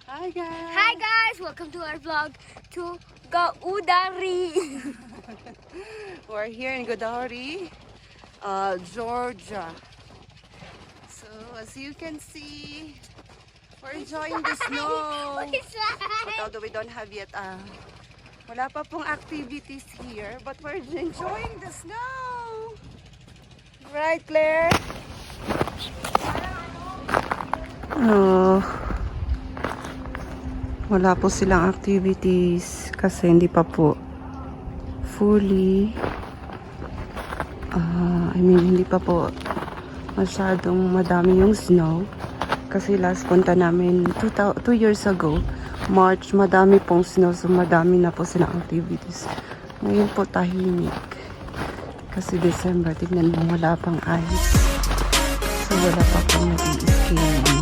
Hi guys! Hi guys! Welcome to our vlog to Gaudari. We're here in Gaudari, Georgia. So as you can see, we're enjoying the snow. What is that? But although we don't have yet, wala pa pong activities here, but we're enjoying the snow. Right, Claire? Oh. Wala po silang activities kasi hindi pa po fully hindi pa po masyadong madami yung snow kasi last punta namin 2 years ago March, madami pong snow, so madami na po silang activities. Ngayon po tahimik kasi December, tignan mo wala pang ice, so wala pa pong nag-i-skiing.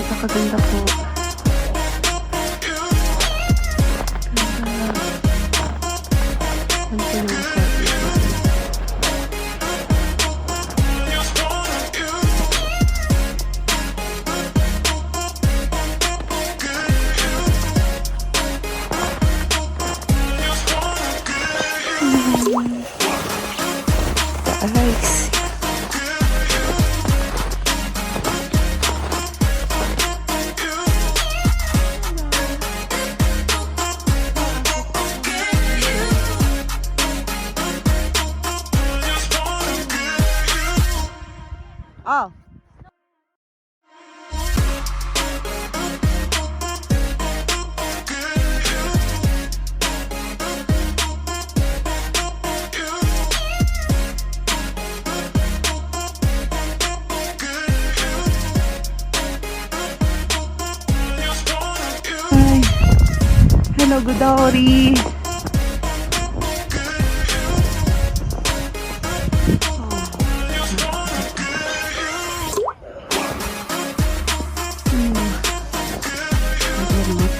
Napakaganda po. Nice. Oh. Hi. Hello, Gaudari.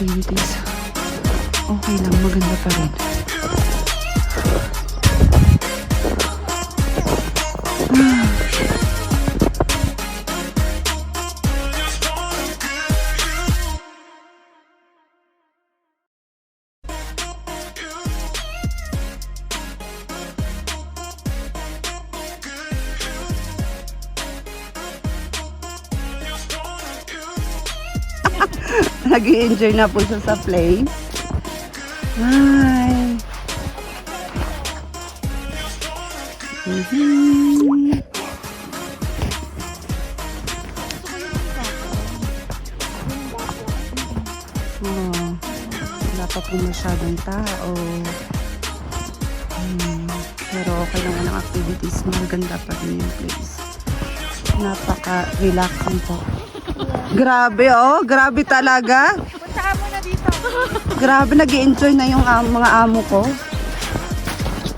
Activities. Okay lang, maganda pa rin. Nag-i-enjoy na po siya sa place. Hi! Oh, wala pa po masyadong tao. Pero okay naman ang activities. Maganda pa rin yung place. Napaka-relaxing po. Grabe, oh. Grabe talaga. Punta mo na dito. Grabe, nag-i-enjoy na yung mga amo ko.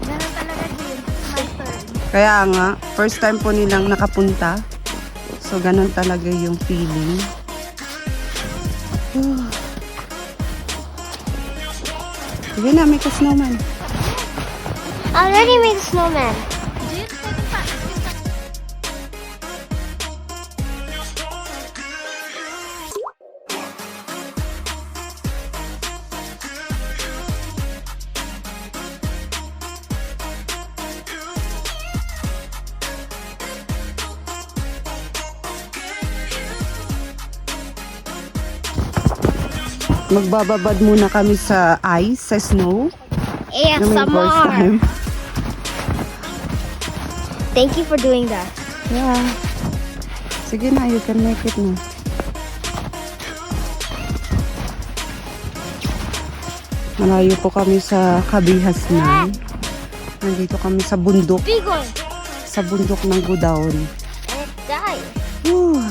Ganun talaga din. My turn. Kaya nga, first time po nilang nakapunta. So, ganun talaga yung feeling. Sige na, make a snowman. I already made a snowman. Magbababad muna kami sa ice, sa snow. Yung first ASMR. time. Thank you for doing that. Yeah. Sige na, you can make it na. Malayo po kami sa Kabihas na. Nandito kami sa bundok. Big one. Sa bundok ng Gaudari. And it died. Whew. Oh.